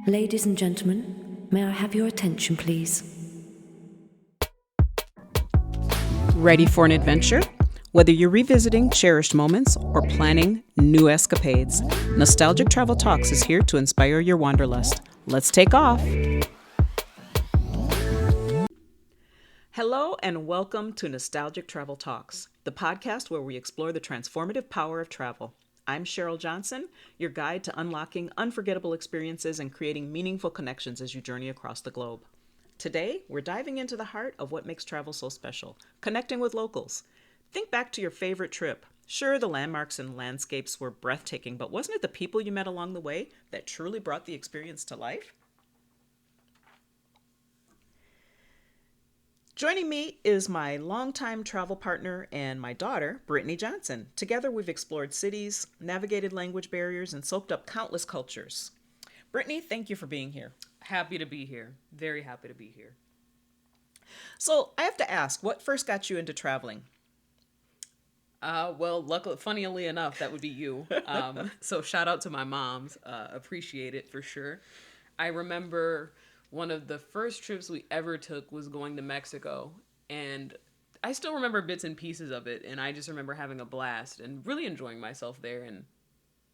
Ladies and gentlemen, may I have your attention, please? Ready for an adventure? Whether you're revisiting cherished moments or planning new escapades, Nostalgic Travel Talks is here to inspire your wanderlust. Let's take off! Hello and welcome to Nostalgic Travel Talks, the podcast where we explore the transformative power of travel. I'm Cheryl Johnson, your guide to unlocking unforgettable experiences and creating meaningful connections as you journey across the globe. Today, we're diving into the heart of what makes travel so special, connecting with locals. Think back to your favorite trip. Sure, the landmarks and landscapes were breathtaking, but wasn't it the people you met along the way that truly brought the experience to life? Joining me is my longtime travel partner and my daughter, Brittany Johnson. Together, we've explored cities, navigated language barriers, and soaked up countless cultures. Brittany, thank you for being here. Happy to be here. Very happy to be here. So, I have to ask, what first got you into traveling? Luckily, funnily enough, that would be you. So shout out to my moms. Appreciate it for sure. I remember one of the first trips we ever took was going to Mexico, and I still remember bits and pieces of it, and I just remember having a blast and really enjoying myself there. And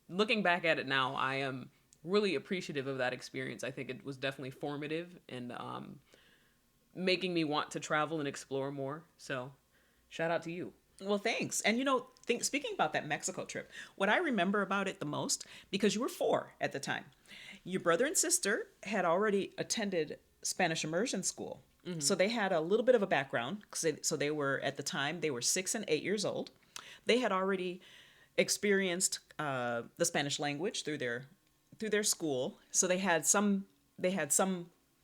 looking back at it now, I am really appreciative of that experience. I think it was definitely formative and making me want to travel and explore more. So shout out to you. Well, thanks. And speaking about that Mexico trip, what I remember about it the most, because you were 4 at the time, your brother and sister had already attended Spanish immersion school. Mm-hmm. So they had a little bit of a background. So they were, at the time, they were 6 and 8 years old. They had already experienced the Spanish language through their school. So they had some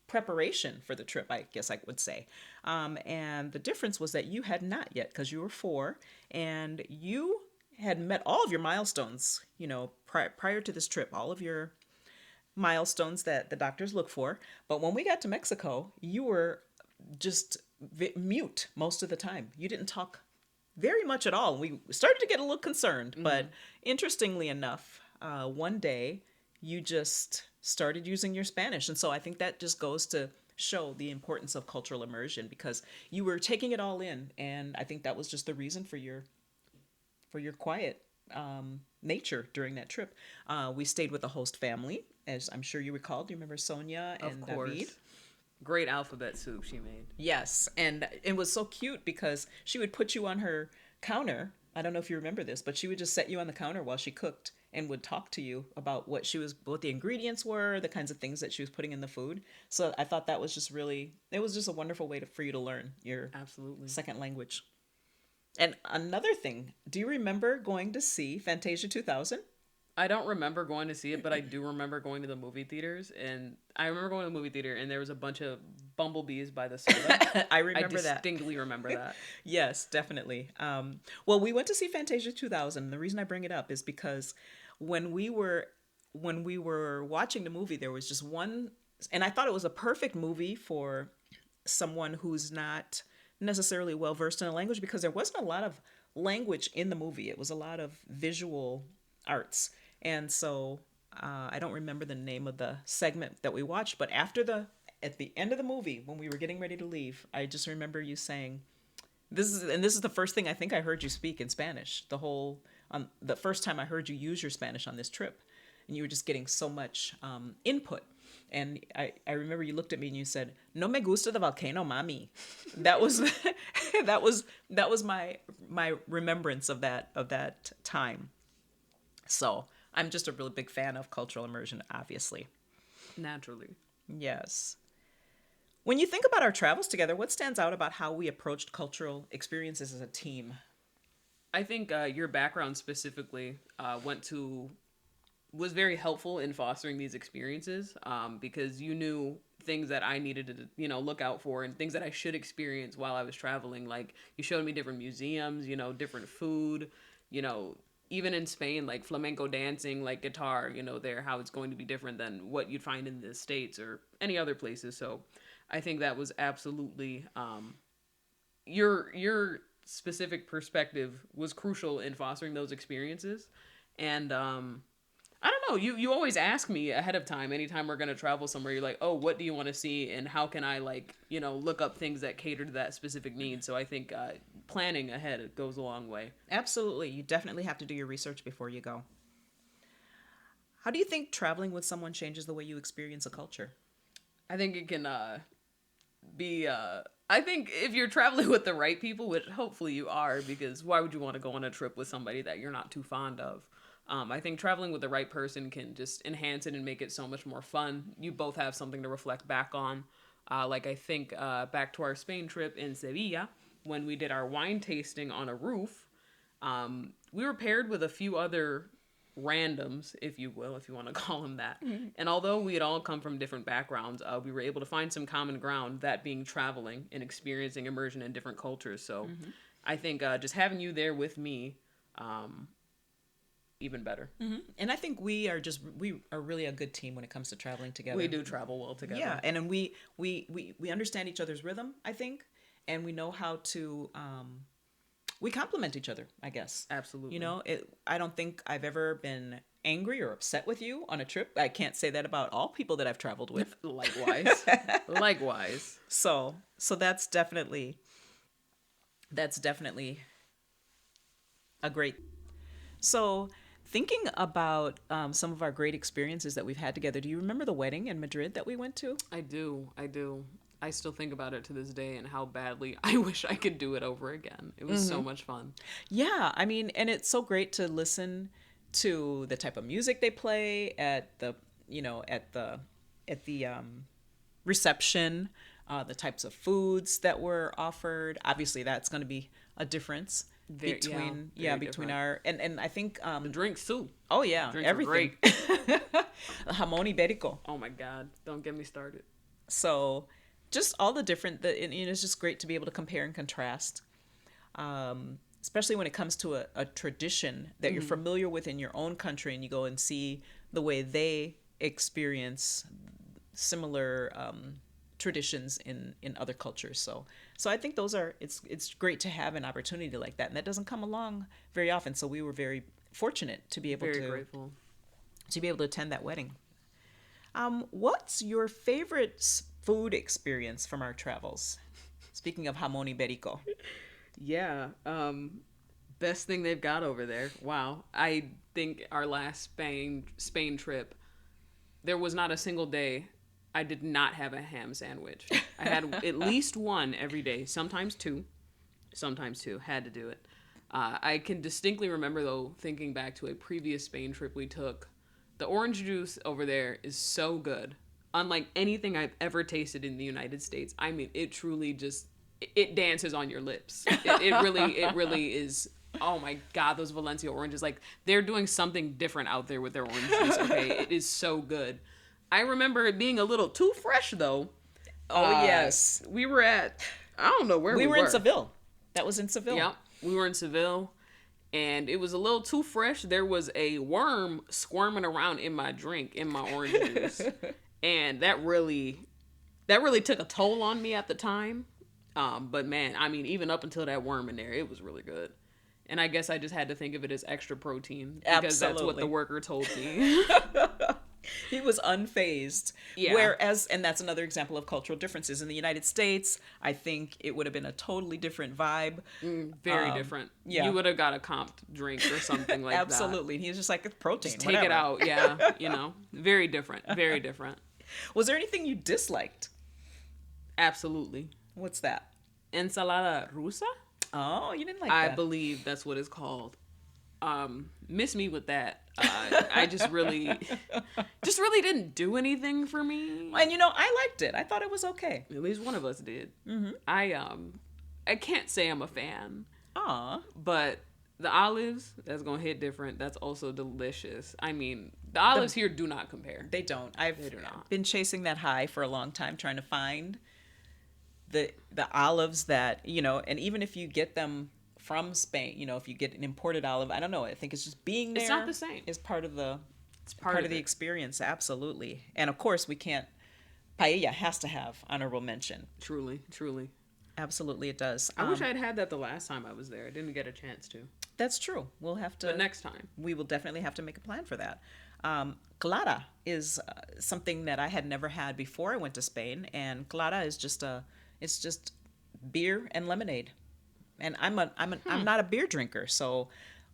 preparation for the trip, I guess I would say. And the difference was that you had not yet, because you were 4, and you had met all of your milestones, prior to this trip, all of your milestones that the doctors look for. But when we got to Mexico, you were just mute most of the time. You didn't talk very much at all. We started to get a little concerned, mm-hmm. But interestingly enough, one day you just started using your Spanish. And so I think that just goes to show the importance of cultural immersion, because you were taking it all in. And I think that was just the reason for your quiet nature during that trip. We stayed with a host family, as I'm sure you recall. Do you remember Sonia and of course. David? Great alphabet soup she made. Yes. And it was so cute because she would put you on her counter. I don't know if you remember this, but she would just set you on the counter while she cooked and would talk to you about what the ingredients were, the kinds of things that she was putting in the food. So I thought that was just it was just a wonderful way for you to learn your absolutely second language. And another thing, do you remember going to see Fantasia 2000? I don't remember going to see it, but I do remember going to the movie theaters. And I remember going to the movie theater and there was a bunch of bumblebees by the soda. I remember that. I distinctly remember that. Yes, definitely. Well, we went to see Fantasia 2000. The reason I bring it up is because when we were watching the movie, there was just one, and I thought it was a perfect movie for someone who's not necessarily well versed in a language, because there wasn't a lot of language in the movie. It was a lot of visual arts. And so I don't remember the name of the segment that we watched, but at the end of the movie, when we were getting ready to leave, I just remember you saying, this is the first thing I think I heard you speak in Spanish. The first time I heard you use your Spanish on this trip, and you were just getting so much input. And I remember you looked at me and you said, "No me gusta the volcano, mami." That was that was my remembrance of that time. So I'm just a really big fan of cultural immersion, obviously. Naturally. Yes. When you think about our travels together, what stands out about how we approached cultural experiences as a team? I think your background specifically was very helpful in fostering these experiences, because you knew things that I needed to, look out for, and things that I should experience while I was traveling. Like, you showed me different museums, different food, even in Spain, like flamenco dancing, like guitar, there, how it's going to be different than what you'd find in the States or any other places. So I think that was absolutely, your specific perspective was crucial in fostering those experiences. And, I don't know. You always ask me ahead of time anytime we're going to travel somewhere. You're like, oh, what do you want to see? And how can I, like, you know, look up things that cater to that specific need? So I think planning ahead goes a long way. Absolutely. You definitely have to do your research before you go. How do you think traveling with someone changes the way you experience a culture? I think it can be I think if you're traveling with the right people, which hopefully you are, because why would you want to go on a trip with somebody that you're not too fond of? I think traveling with the right person can just enhance it and make it so much more fun. You both have something to reflect back on. Like I think back to our Spain trip in Sevilla, when we did our wine tasting on a roof, we were paired with a few other randoms, if you will, if you want to call them that. Mm-hmm. And although we had all come from different backgrounds, we were able to find some common ground, that being traveling and experiencing immersion in different cultures. So I think just having you there with me, even better. Mm-hmm. And I think we are really a good team when it comes to traveling together. We do travel well together. Yeah, and then we understand each other's rhythm, I think, and we know how to we complement each other, I guess. Absolutely. You know, I don't think I've ever been angry or upset with you on a trip. I can't say that about all people that I've traveled with. Likewise. Likewise. So that's definitely a great. So thinking about some of our great experiences that we've had together, do you remember the wedding in Madrid that we went to? I do. I still think about it to this day and how badly I wish I could do it over again. It was so much fun. Yeah, I mean, and it's so great to listen to the type of music they play at the reception, the types of foods that were offered. Obviously, that's going to be a difference between different. our and I think The drinks too. oh yeah, Drinks everything. Jamón ibérico. Oh my God, don't get me started. So just all the different, it's just great to be able to compare and contrast, especially when it comes to a tradition that you're familiar with in your own country, and you go and see the way they experience similar traditions in other cultures. So I think it's great to have an opportunity like that, and that doesn't come along very often. So we were very fortunate to be able grateful to be able to attend that wedding. What's your favorite food experience from our travels? Speaking of jamón ibérico. Yeah. Best thing they've got over there. Wow. I think our last Spain trip, there was not a single day I did not have a ham sandwich. I had at least one every day, sometimes two. Had to do it. I can distinctly remember, though, thinking back to a previous Spain trip we took, the orange juice over there is so good. Unlike anything I've ever tasted in the United States. I mean, it truly just, it dances on your lips. It really is. Oh my God, those Valencia oranges. Like, they're doing something different out there with their orange juice, okay? It is so good. I remember it being a little too fresh, though. Oh, yes. We were at, I don't know where we were. We were in Seville. That was in Seville. Yep, we were in Seville. And it was a little too fresh. There was a worm squirming around in my drink, in my orange juice. And that really took a toll on me at the time. But man, I mean, even up until that worm in there, it was really good. And I guess I just had to think of it as extra protein. Because that's what the worker told me. He was unfazed. Yeah. Whereas, and that's another example of cultural differences. In the United States, I think it would have been a totally different vibe. Very different. Yeah. You would have got a comped drink or something like that. Absolutely. He was just like, it's protein. Just take it out. Yeah. You know, very different. Very different. Was there anything you disliked? Absolutely. What's that? Ensalada rusa? Oh, you didn't like that. I believe that's what it's called. Miss me with that. I just really didn't do anything for me. And you know, I liked it. I thought it was okay. At least one of us did. Mm-hmm. I can't say I'm a fan. Aw. But the olives, that's gonna hit different. That's also delicious. I mean, the olives here do not compare. They don't. They do not. Been chasing that high for a long time, trying to find the olives that, you know, and even if you get them from Spain, you know, if you get an imported olive, I don't know, I think it's just being there. It's not the same. Is part of the part of the it. Experience, absolutely. And of course, we can't. Paella has to have honorable mention. Truly. Absolutely, it does. I wish I'd had that the last time I was there. I didn't get a chance to. That's true. We'll have to. But next time. We will definitely have to make a plan for that. Clara is something that I had never had before I went to Spain, and Clara is it's just beer and lemonade. And I'm not a beer drinker, so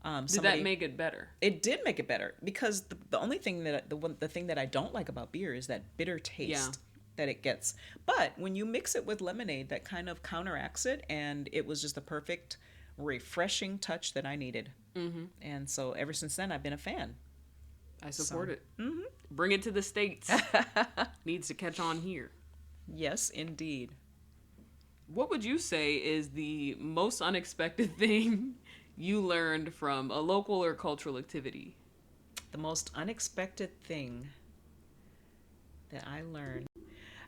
Did that make it better? it did make it better because the only thing that the thing that I don't like about beer is that bitter taste Yeah. that it gets. But when you mix it with lemonade, that kind of counteracts it, and it was just the perfect refreshing touch that I needed. And so ever since then, I've been a fan. I support it. Bring it to the States. Needs to catch on here. Yes, indeed. What would you say is the most unexpected thing you learned from a local or cultural activity? The most unexpected thing that I learned.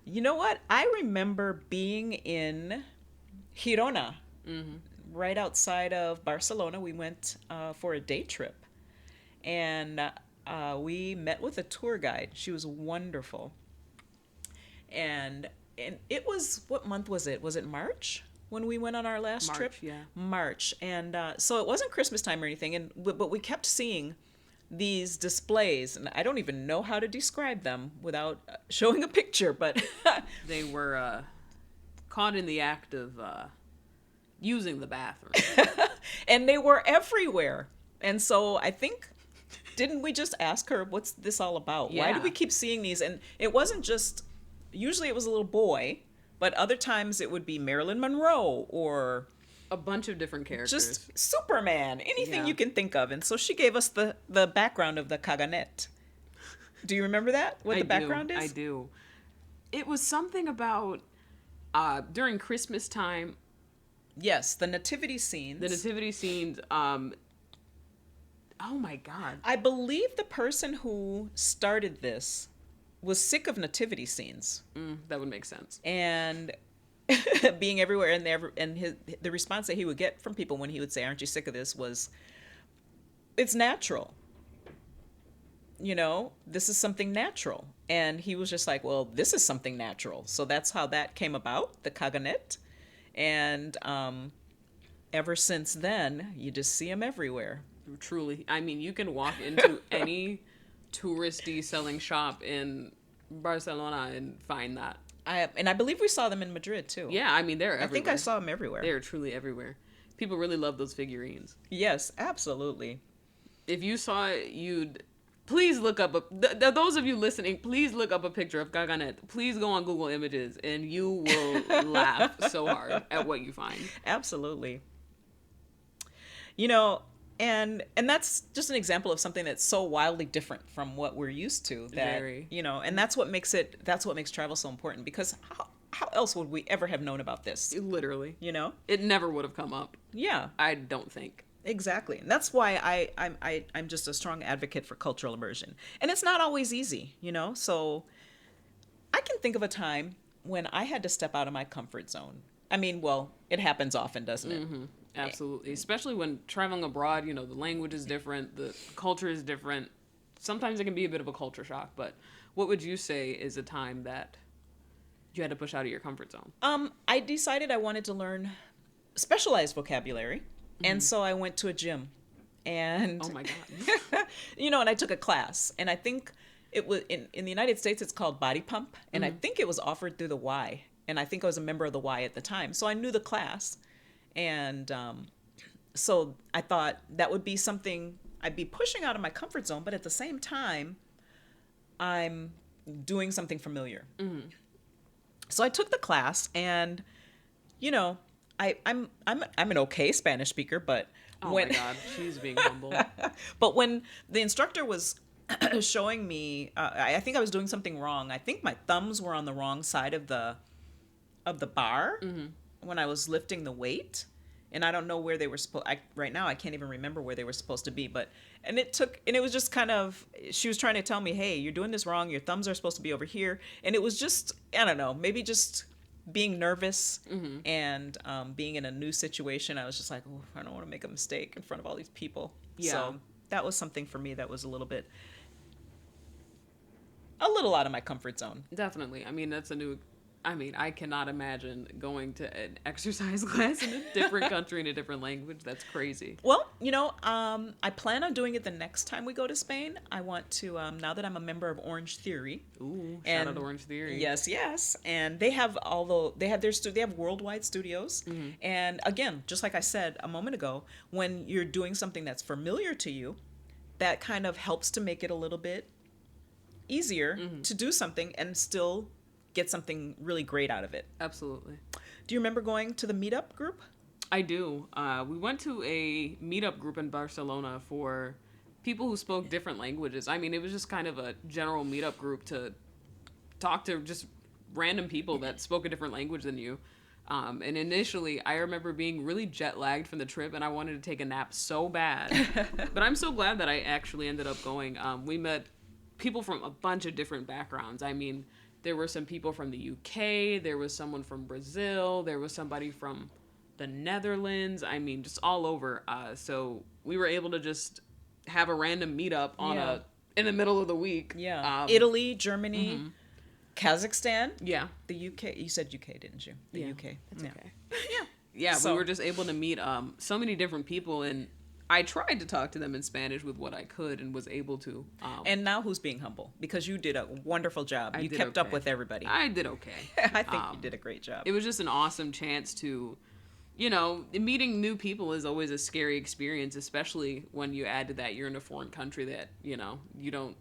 You know what? I remember being in Girona, right outside of Barcelona. We went for a day trip, and we met with a tour guide. She was wonderful, and it was, what month was it? Was it March when we went on our last March, trip? yeah. March, and so it wasn't Christmas time or anything, but we kept seeing these displays, and I don't even know how to describe them without showing a picture, but They were caught in the act of using the bathroom. and they were everywhere. And so I think, didn't we just ask her, what's this all about? Why do Yeah. we keep seeing these? And it wasn't just, usually it was a little boy, but other times it would be Marilyn Monroe or A bunch of different characters. just Superman, anything Yeah. you can think of. And so she gave us the background of the caganet. Do you remember that? What the background is? I do. It was something about during Christmas time, Yes, the nativity scenes. the nativity scenes. Oh my God. I believe the person who started this was sick of nativity scenes That would make sense. and being everywhere, and the response that he would get from people when he would say, "Aren't you sick of this?" was, "It's natural. You know, this is something natural." And he was just like, "Well, this is something natural." So that's how that came about, the caganet. And ever since then, you just see them everywhere. Truly. I mean, you can walk into any touristy selling shop in Barcelona and find that. And I believe we saw them in Madrid too. Yeah, I mean, they're everywhere. I think I saw them everywhere. They're truly everywhere. People really love those figurines. Yes, absolutely. If you saw it, you'd... Please look up those of you listening, please look up a picture of Gaganet. Please go on Google Images and you will laugh so hard at what you find. Absolutely. You know, and that's just an example of something that's so wildly different from what we're used to, that Very. you know, and that's what makes travel so important, because how else would we ever have known about this, Literally. you know? It never would have come up. Yeah. I don't think. Exactly. And that's why I'm just a strong advocate for cultural immersion. And it's not always easy, you know? So I can think of a time when I had to step out of my comfort zone. I mean, well, it happens often, doesn't it? Absolutely. Especially when traveling abroad, you know, the language is different, the culture is different. Sometimes it can be a bit of a culture shock, but what would you say is a time that you had to push out of your comfort zone? I decided I wanted to learn specialized vocabulary. And so I went to a gym, and Oh my God. you know, and I took a class, and I think it was in the United States, it's called Body Pump. And I think it was offered through the Y, and I think I was a member of the Y at the time. So I knew the class. And so I thought that would be something I'd be pushing out of my comfort zone, but at the same time, I'm doing something familiar. So I took the class, and you know, I'm an okay Spanish speaker, but Oh when my God. She's being humble. but when the instructor was showing me, I think I was doing something wrong. I think my thumbs were on the wrong side of the bar when I was lifting the weight, and I don't know where they were supposed. Right now I can't even remember where they were supposed to be. But it was just kind of, she was trying to tell me, hey, you're doing this wrong. Your thumbs are supposed to be over here, and it was just, I don't know, maybe just being nervous and being in a new situation. I was just like, oh, I don't want to make a mistake in front of all these people. Yeah. So that was something for me that was a little out of my comfort zone. Definitely. I mean, that's a new I mean, I cannot imagine going to an exercise class in a different country in a different language. That's crazy. Well, I plan on doing it the next time we go to Spain. I want to, now that I'm a member of Orange Theory. Ooh, shout out to Orange Theory. Yes, yes. And they have, they have worldwide studios. And again, just like I said a moment ago, when you're doing something that's familiar to you, that kind of helps to make it a little bit easier to do something and still get something really great out of it. Absolutely. Do you remember going to the meetup group? I do. We went to a meetup group in Barcelona for people who spoke different languages. I mean, it was just kind of a general meetup group to talk to just random people that spoke a different language than you. And initially, I remember being really jet lagged from the trip, and I wanted to take a nap so bad. But I'm so glad that I actually ended up going. We met people from a bunch of different backgrounds. I mean, there were some people from the UK, there was someone from Brazil, there was somebody from the Netherlands. I mean, just all over. So we were able to just have a random meetup on in the middle of the week. Yeah. Italy, Germany, Kazakhstan. Yeah. The UK. You said UK, didn't you? The UK. That's okay. Yeah, So- we were just able to meet so many different people, and I tried to talk to them in Spanish with what I could and was able to. And now who's being humble? Because you did a wonderful job. You did kept up okay. with everybody. I did okay. I think you did a great job. It was just an awesome chance to, meeting new people is always a scary experience, especially when you add to that you're in a foreign country that, you don't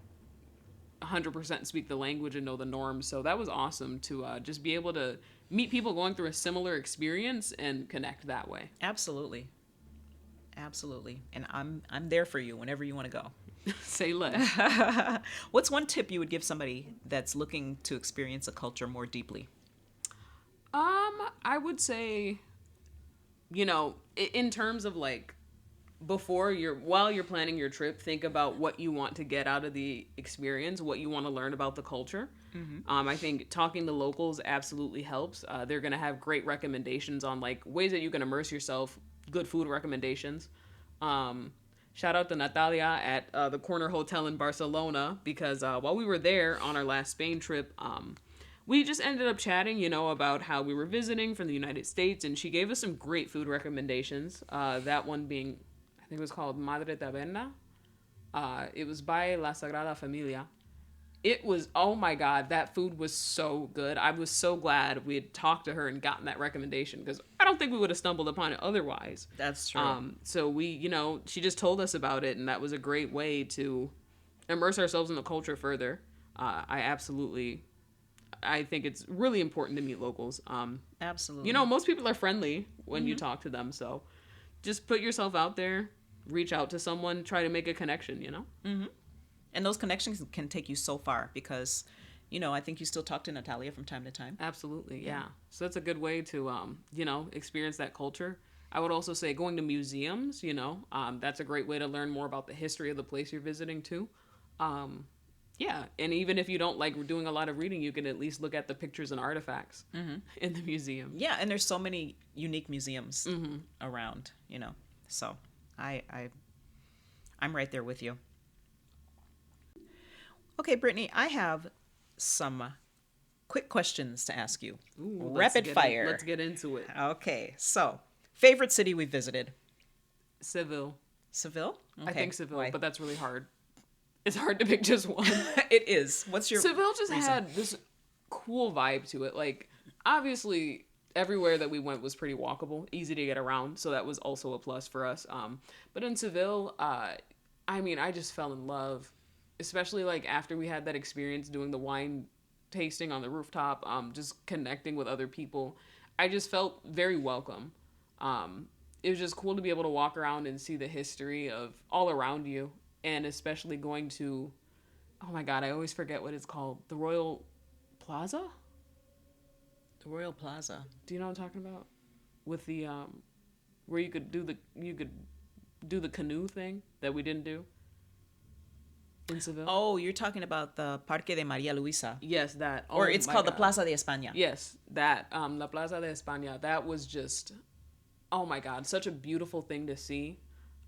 100% speak the language and know the norms. So that was awesome to just be able to meet people going through a similar experience and connect that way. Absolutely. Absolutely. And I'm there for you whenever you want to go. Say less. What's one tip you would give somebody that's looking to experience a culture more deeply? I would say, in terms of like while you're planning your trip, think about what you want to get out of the experience, what you want to learn about the culture. I think talking to locals absolutely helps. They're going to have great recommendations on like ways that you can immerse yourself, good food recommendations. Shout out to Natalia at the Corner Hotel in Barcelona, because while we were there on our last Spain trip, we just ended up chatting, about how we were visiting from the United States, and she gave us some great food recommendations. That one being, I think it was called Madre Taberna. It was by La Sagrada Familia. It was, oh my God, that food was so good. I was so glad we had talked to her and gotten that recommendation, because I don't think we would have stumbled upon it otherwise. That's true. So we, she just told us about it, and that was a great way to immerse ourselves in the culture further. I think it's really important to meet locals. Absolutely. Most people are friendly when you talk to them, so just put yourself out there, reach out to someone, try to make a connection, And those connections can take you so far, because, I think you still talk to Natalia from time to time. Absolutely, yeah. So that's a good way to, experience that culture. I would also say going to museums, that's a great way to learn more about the history of the place you're visiting too. Yeah, and even if you don't like doing a lot of reading, you can at least look at the pictures and artifacts in the museum. Yeah, and there's so many unique museums around, So I'm right there with you. Okay, Brittany, I have some quick questions to ask you. Ooh, Rapid fire. Let's get into it. Okay, so favorite city we visited? Seville. Seville? Okay. I think Seville, Why? but that's really hard. It's hard to pick just one. It is. What's your Seville just reason? had this cool vibe to it. Like, obviously, everywhere that we went was pretty walkable, easy to get around, so that was also a plus for us. But in Seville, I just fell in love, especially like after we had that experience doing the wine tasting on the rooftop, just connecting with other people. I just felt very welcome. It was just cool to be able to walk around and see the history of all around you. And especially going to, oh my God, I always forget what it's called. The Royal Plaza? The Royal Plaza. Do you know what I'm talking about? With the, where you could do the canoe thing that we didn't do in Seville. Oh, you're talking about the Parque de María Luisa. Yes, that. Or Oh it's my called the God. Plaza de España. Yes, that. La Plaza de España. That was just, oh my God, such a beautiful thing to see.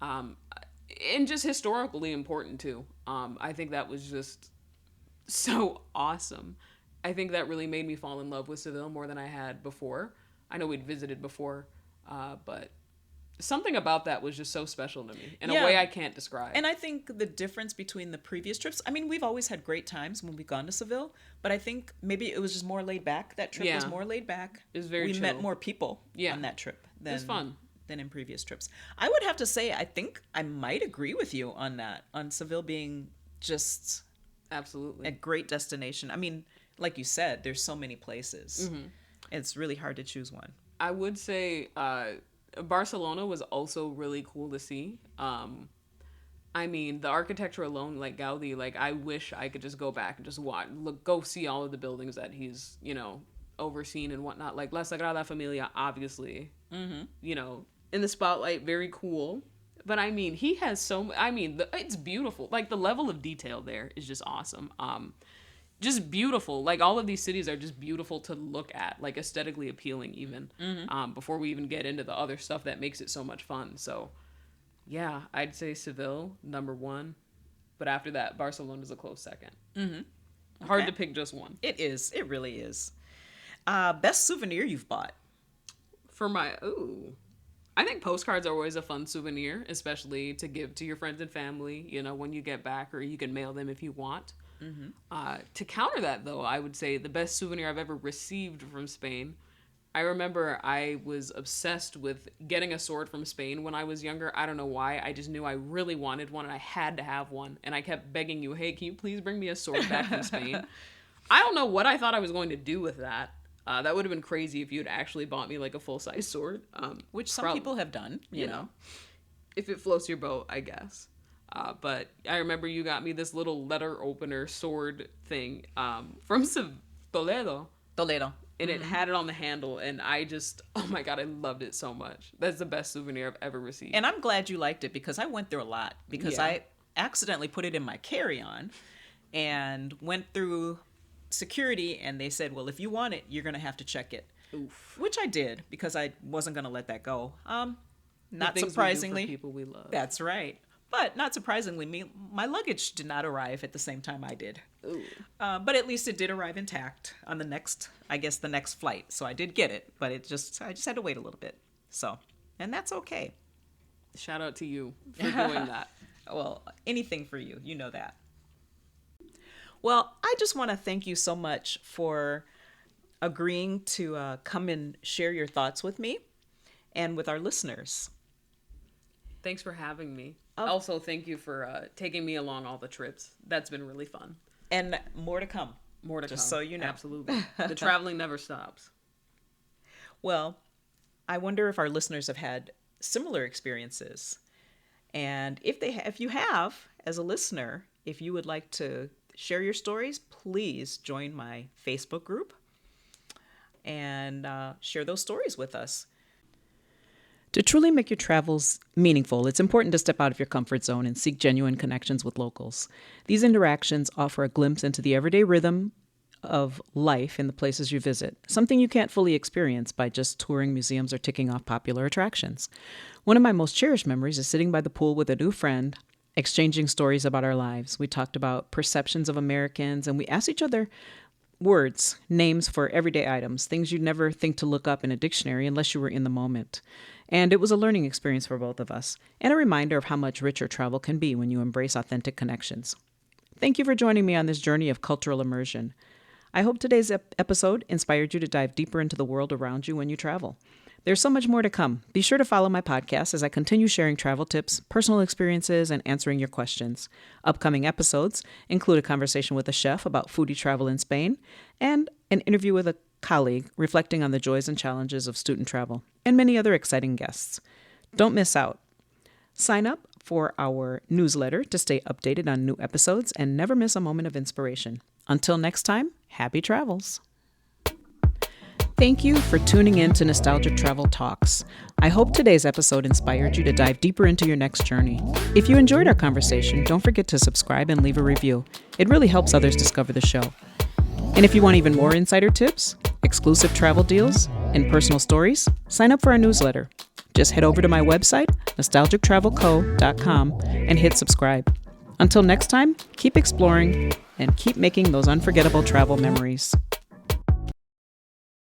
And just historically important too. I think that was just so awesome. I think that really made me fall in love with Seville more than I had before. I know we'd visited before, but something about that was just so special to me in a way I can't describe. And I think the difference between the previous trips, I mean, we've always had great times when we've gone to Seville, but I think maybe it was just more laid back. That trip was more laid back. It was very We chill. met more people on that trip It was fun. than in previous trips. I would have to say, I think I might agree with you on that, on Seville being just Absolutely a great destination. I mean, like you said, there's so many places. It's really hard to choose one. I would say Barcelona was also really cool to see. I mean, the architecture alone, like Gaudi, like I wish I could just go back and just go see all of the buildings that he's, overseen and whatnot. Like La Sagrada Familia, obviously, in the spotlight, very cool. But I mean, he has it's beautiful. Like the level of detail there is just awesome. Just beautiful. Like all of these cities are just beautiful to look at, like aesthetically appealing even, before we even get into the other stuff that makes it so much fun. So yeah, I'd say Seville, number one. But after that, Barcelona's a close second. Hard to pick just one. It is. It really is. Best souvenir you've bought? I think postcards are always a fun souvenir, especially to give to your friends and family, when you get back, or you can mail them if you want. To counter that, though, I would say the best souvenir I've ever received from Spain. I remember I was obsessed with getting a sword from Spain when I was younger. I don't know why. I just knew I really wanted one and I had to have one. And I kept begging you, hey, can you please bring me a sword back from Spain? I don't know what I thought I was going to do with that. That would have been crazy if you had actually bought me like a full-size sword. Which some people have done, you know. If it floats your boat, I guess. But I remember you got me this little letter opener sword thing from Toledo. And it had it on the handle, and I just, oh my God, I loved it so much. That's the best souvenir I've ever received. And I'm glad you liked it, because I went through a lot, because I accidentally put it in my carry-on and went through security, and they said, well, if you want it, you're going to have to check it. Oof. Which I did, because I wasn't going to let that go. Not surprisingly. We do for people we love. That's right. But not surprisingly, my luggage did not arrive at the same time I did. But at least it did arrive intact on the next flight. So I did get it, but I just had to wait a little bit. So, and that's okay. Shout out to you for doing that. Well, anything for you. You know that. Well, I just want to thank you so much for agreeing to come and share your thoughts with me and with our listeners. Thanks for having me. Also, thank you for taking me along all the trips. That's been really fun. And more to come. Just so you know. Absolutely. The traveling never stops. Well, I wonder if our listeners have had similar experiences. And if you have, as a listener, if you would like to share your stories, please join my Facebook group and share those stories with us. To truly make your travels meaningful, it's important to step out of your comfort zone and seek genuine connections with locals. These interactions offer a glimpse into the everyday rhythm of life in the places you visit, something you can't fully experience by just touring museums or ticking off popular attractions. One of my most cherished memories is sitting by the pool with a new friend, exchanging stories about our lives. We talked about perceptions of Americans, and we asked each other names for everyday items, things you'd never think to look up in a dictionary unless you were in the moment. And it was a learning experience for both of us, and a reminder of how much richer travel can be when you embrace authentic connections. Thank you for joining me on this journey of cultural immersion. I hope today's episode inspired you to dive deeper into the world around you when you travel. There's so much more to come. Be sure to follow my podcast as I continue sharing travel tips, personal experiences, and answering your questions. Upcoming episodes include a conversation with a chef about foodie travel in Spain, and an interview with a colleague reflecting on the joys and challenges of student travel, and many other exciting guests. Don't miss out. Sign up for our newsletter to stay updated on new episodes and never miss a moment of inspiration. Until next time, happy travels. Thank you for tuning in to Nostalgic Travel Talks. I hope today's episode inspired you to dive deeper into your next journey. If you enjoyed our conversation, don't forget to subscribe and leave a review. It really helps others discover the show. And if you want even more insider tips, exclusive travel deals, and personal stories, sign up for our newsletter. Just head over to my website, nostalgictravelco.com, and hit subscribe. Until next time, keep exploring and keep making those unforgettable travel memories.